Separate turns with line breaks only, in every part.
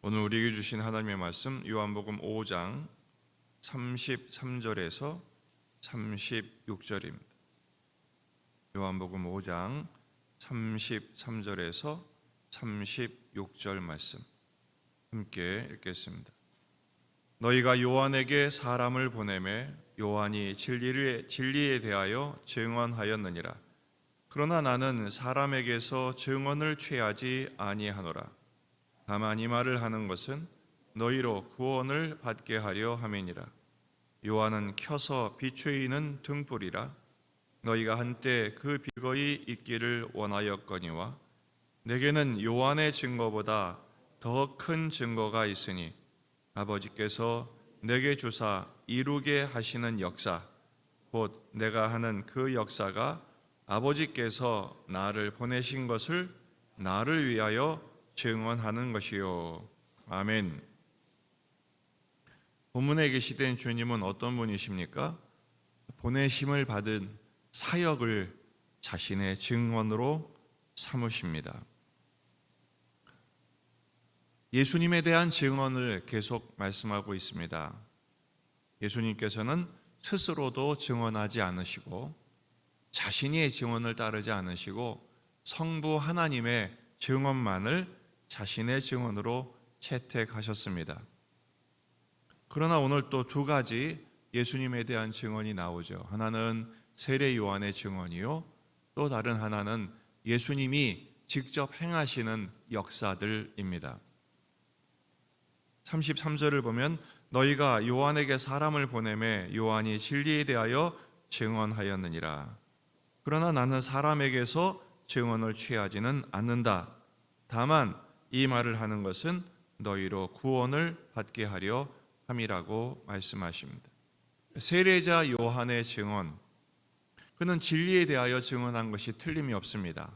오늘 우리에게 주신 하나님의 말씀 요한복음 5장 33절에서 36절입니다. 요한복음 5장 33절에서 36절 말씀 함께 읽겠습니다. 너희가 요한에게 사람을 보내매 요한이 진리에 대하여 증언하였느니라. 그러나 나는 사람에게서 증언을 취하지 아니하노라. 다만 이 말을 하는 것은 너희로 구원을 받게 하려 함이니라. 요한은 켜서 비추이는 등불이라. 너희가 한때 그 비거이 있기를 원하였거니와 내게는 요한의 증거보다 더 큰 증거가 있으니 아버지께서 내게 주사 이루게 하시는 역사, 곧 내가 하는 그 역사가 아버지께서 나를 보내신 것을 나를 위하여 증언하는 것이요. 아멘. 본문에 계시된 주님은 어떤 분이십니까? 보내심을 받은 사역을 자신의 증언으로 삼으십니다. 예수님에 대한 증언을 계속 말씀하고 있습니다. 예수님께서는 스스로도 증언하지 않으시고 자신의 증언을 따르지 않으시고 성부 하나님의 증언만을 자신의 증언으로 채택하셨습니다. 그러나 오늘 또 두 가지 예수님에 대한 증언이 나오죠. 하나는 세례 요한의 증언이요, 또 다른 하나는 예수님이 직접 행하시는 역사들입니다. 33절을 보면 너희가 요한에게 사람을 보내매 요한이 진리에 대하여 증언하였느니라. 그러나 나는 사람에게서 증언을 취하지는 않는다. 다만 이 말을 하는 것은 너희로 구원을 받게 하려 함이라고 말씀하십니다. 세례자 요한의 증언, 그는 진리에 대하여 증언한 것이 틀림이 없습니다.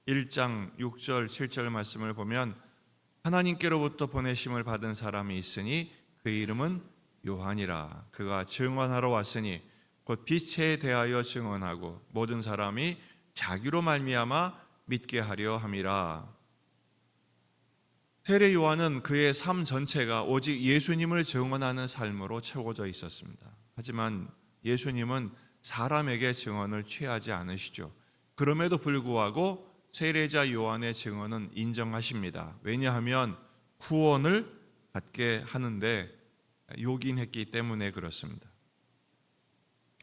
1장 6절 7절 말씀을 보면 하나님께로부터 보내심을 받은 사람이 있으니 그 이름은 요한이라. 그가 증언하러 왔으니 곧 빛에 대하여 증언하고 모든 사람이 자기로 말미암아 믿게 하려 함이라. 세례 요한은 그의 삶 전체가 오직 예수님을 증언하는 삶으로 채워져 있었습니다. 하지만 예수님은 사람에게 증언을 취하지 않으시죠. 그럼에도 불구하고 세례자 요한의 증언은 인정하십니다. 왜냐하면 구원을 받게 하는데 요긴했기 때문에 그렇습니다.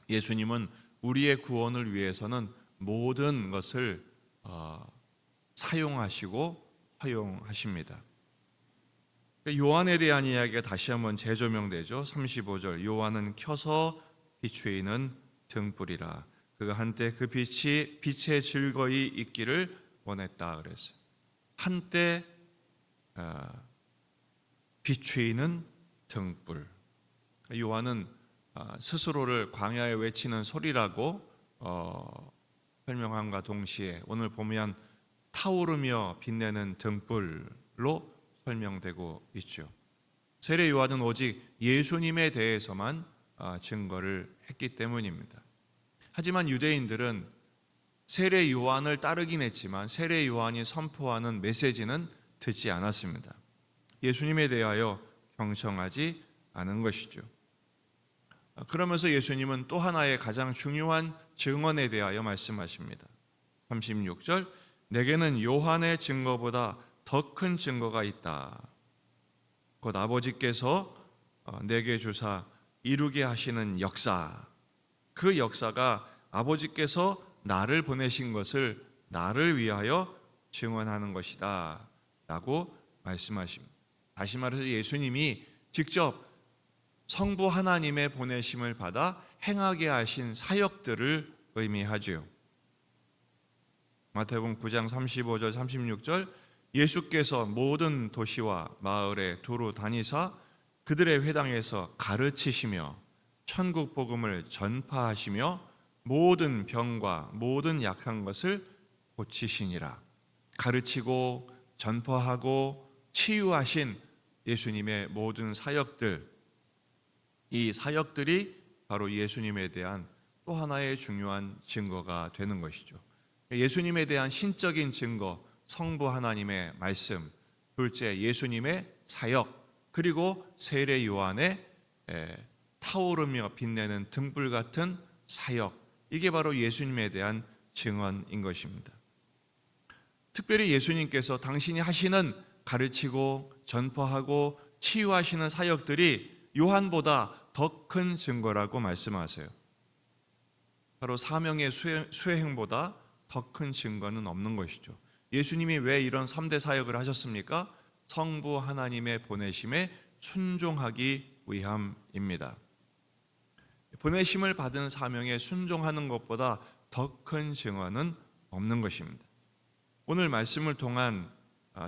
예수님은 우리의 구원을 위해서는 모든 것을 사용하시고 허용하십니다. 요한에 대한 이야기가 다시 한번 재조명되죠. 35절 요한은 켜서 비추이는 등불이라. 그가 한때 그 빛이 빛에 즐거이 있기를 원했다 그랬어요. 한때 비추이는 등불. 요한은 스스로를 광야에 외치는 소리라고 설명함과 동시에 오늘 보면 타오르며 빛내는 등불로 설명되고 있죠. 세례 요한은 오직 예수님에 대해서만 증거를 했기 때문입니다. 하지만 유대인들은 세례 요한을 따르긴 했지만 세례 요한이 선포하는 메시지는 듣지 않았습니다. 예수님에 대하여 경청하지 않은 것이죠. 그러면서 예수님은 또 하나의 가장 중요한 증언에 대하여 말씀하십니다. 36절 내게는 요한의 증거보다 더 큰 증거가 있다. 곧 아버지께서 내게 주사 이루게 하시는 역사, 그 역사가 아버지께서 나를 보내신 것을 나를 위하여 증언하는 것이다 라고 말씀하십니다. 다시 말해서 예수님이 직접 성부 하나님의 보내심을 받아 행하게 하신 사역들을 의미하죠. 마태복음 9장 35절 36절 예수께서 모든 도시와 마을에 두루 다니사 그들의 회당에서 가르치시며 천국 복음을 전파하시며 모든 병과 모든 약한 것을 고치시니라. 가르치고 전파하고 치유하신 예수님의 모든 사역들, 이 사역들이 바로 예수님에 대한 또 하나의 중요한 증거가 되는 것이죠. 예수님에 대한 신적인 증거, 성부 하나님의 말씀, 둘째, 예수님의 사역, 그리고 세례 요한의 타오르며 빛내는 등불 같은 사역, 이게 바로 예수님에 대한 증언인 것입니다. 특별히 예수님께서 당신이 하시는 가르치고 전파하고 치유하시는 사역들이 요한보다 더 큰 증거라고 말씀하세요. 바로 사명의 수행보다 더 큰 증거는 없는 것이죠. 예수님이 왜 이런 3대 사역을 하셨습니까? 성부 하나님의 보내심에 순종하기 위함입니다. 보내심을 받은 사명에 순종하는 것보다 더 큰 증언은 없는 것입니다. 오늘 말씀을 통한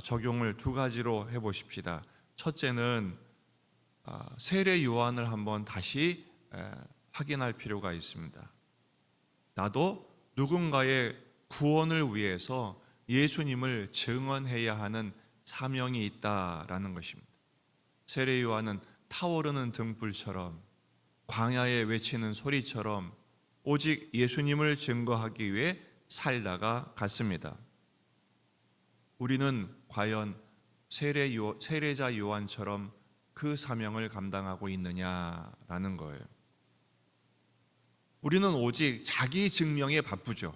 적용을 두 가지로 해보십시다. 첫째는 세례 요한을 한번 다시 확인할 필요가 있습니다. 나도 누군가의 구원을 위해서 예수님을 증언해야 하는 사명이 있다라는 것입니다. 세례 요한은 타오르는 등불처럼, 광야에 외치는 소리처럼 오직 예수님을 증거하기 위해 살다가 갔습니다. 우리는 과연 세례자 요한처럼 그 사명을 감당하고 있느냐라는 거예요. 우리는 오직 자기 증명에 바쁘죠.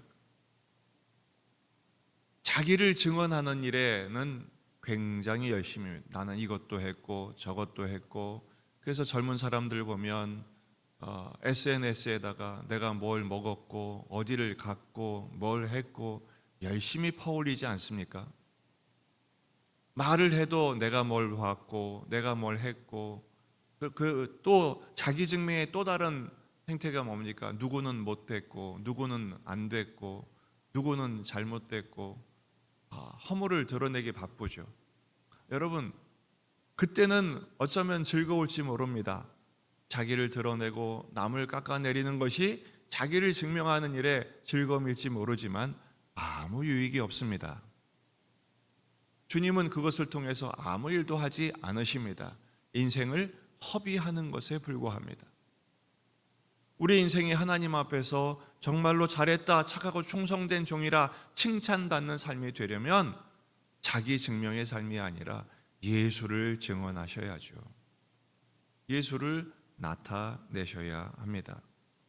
자기를 증언하는 일에는 굉장히 열심히, 나는 이것도 했고 저것도 했고, 그래서 젊은 사람들 보면 SNS에다가 내가 뭘 먹었고 어디를 갔고 뭘 했고 열심히 퍼올리지 않습니까? 말을 해도 내가 뭘 봤고 내가 뭘 했고, 또 자기 증명의 또 다른 행태가 뭡니까? 누구는 못됐고 누구는 안 됐고 누구는 잘못됐고 허물을 드러내기 바쁘죠. 여러분, 그때는 어쩌면 즐거울지 모릅니다. 자기를 드러내고 남을 깎아내리는 것이 자기를 증명하는 일에 즐거움일지 모르지만 아무 유익이 없습니다. 주님은 그것을 통해서 아무 일도 하지 않으십니다. 인생을 허비하는 것에 불과합니다. 우리 인생이 하나님 앞에서 정말로 잘했다, 착하고 충성된 종이라 칭찬받는 삶이 되려면 자기 증명의 삶이 아니라 예수를 증언하셔야죠. 예수를 나타내셔야 합니다.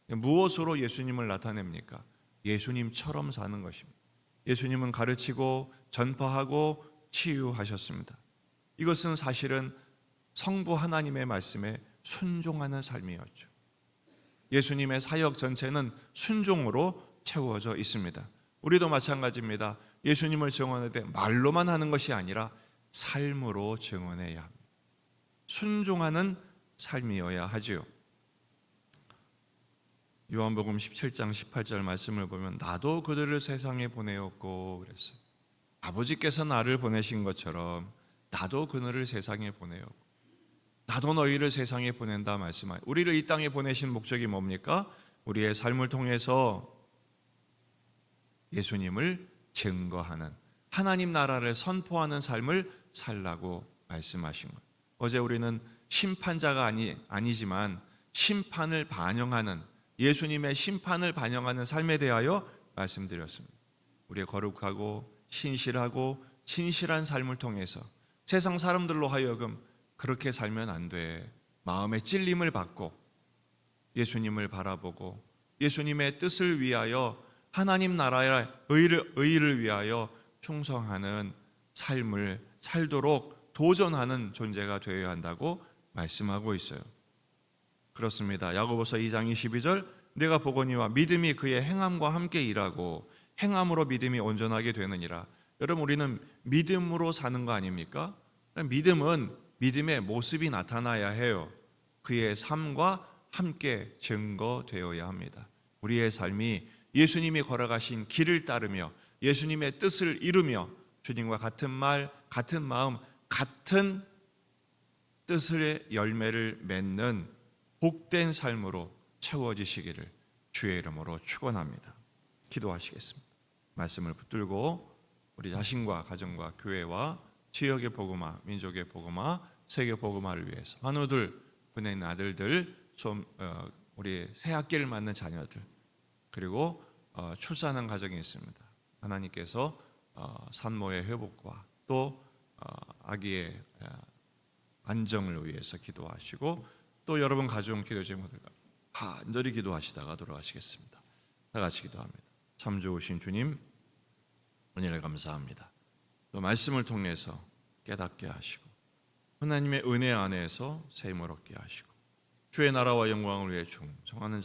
무엇으로 예수님을 나타냅니까? 예수님처럼 사는 것입니다. 예수님은 가르치고 전파하고 치유하셨습니다. 이것은 사실은 성부 하나님의 말씀에 순종하는 삶이었죠. 예수님의 사역 전체는 순종으로 채워져 있습니다. 우리도 마찬가지입니다. 예수님을 증언할 때 말로만 하는 것이 아니라 삶으로 증언해야 합니다. 순종하는 삶이어야 하지요. 요한복음 17장 18절 말씀을 보면 나도 그들을 세상에 보내었고 그랬어요. 아버지께서 나를 보내신 것처럼 나도 그들을 세상에 보내었고 나도 너희를 세상에 보낸다 말씀하여, 우리를 이 땅에 보내신 목적이 뭡니까? 우리의 삶을 통해서 예수님을 증거하는, 하나님 나라를 선포하는 삶을 살라고 말씀하신 것. 어제 우리는 심판자가 아니지만 심판을 반영하는, 예수님의 심판을 반영하는 삶에 대하여 말씀드렸습니다. 우리의 거룩하고 신실하고 진실한 삶을 통해서 세상 사람들로 하여금 그렇게 살면 안 돼. 마음의 찔림을 받고 예수님을 바라보고 예수님의 뜻을 위하여, 하나님 나라의 의를 위하여 충성하는 삶을 살도록 도전하는 존재가 되어야 한다고 말씀하고 있어요. 그렇습니다. 야고보서 2장 22절, 내가 보거니와 믿음이 그의 행함과 함께 일하고 행함으로 믿음이 온전하게 되느니라. 여러분, 우리는 믿음으로 사는 거 아닙니까? 믿음은 믿음의 모습이 나타나야 해요. 그의 삶과 함께 증거되어야 합니다. 우리의 삶이 예수님이 걸어가신 길을 따르며 예수님의 뜻을 이루며 주님과 같은 말, 같은 마음, 같은 뜻의 열매를 맺는 복된 삶으로 채워지시기를 주의 이름으로 축원합니다. 기도하시겠습니다. 말씀을 붙들고 우리 자신과 가정과 교회와 지역의 복음화, 민족의 복음화, 세계 복음화를 위해서 환우들, 보낸 아들들, 우리 새 학기를 맞는 자녀들, 그리고 출산한 가정이 있습니다. 하나님께서 산모의 회복과 또 아기의 안정을 위해서 기도하시고 또 여러분 가져온 기도 제목들과 간절히 기도하시다가 돌아가시겠습니다. 다 같이 기도합니다. 참 좋으신 주님, 은혜를 감사합니다. 또 말씀을 통해서 깨닫게 하시고 하나님의 은혜 안에서 새 힘을 얻게 하시고 주의 나라와 영광을 위해 충성하는 자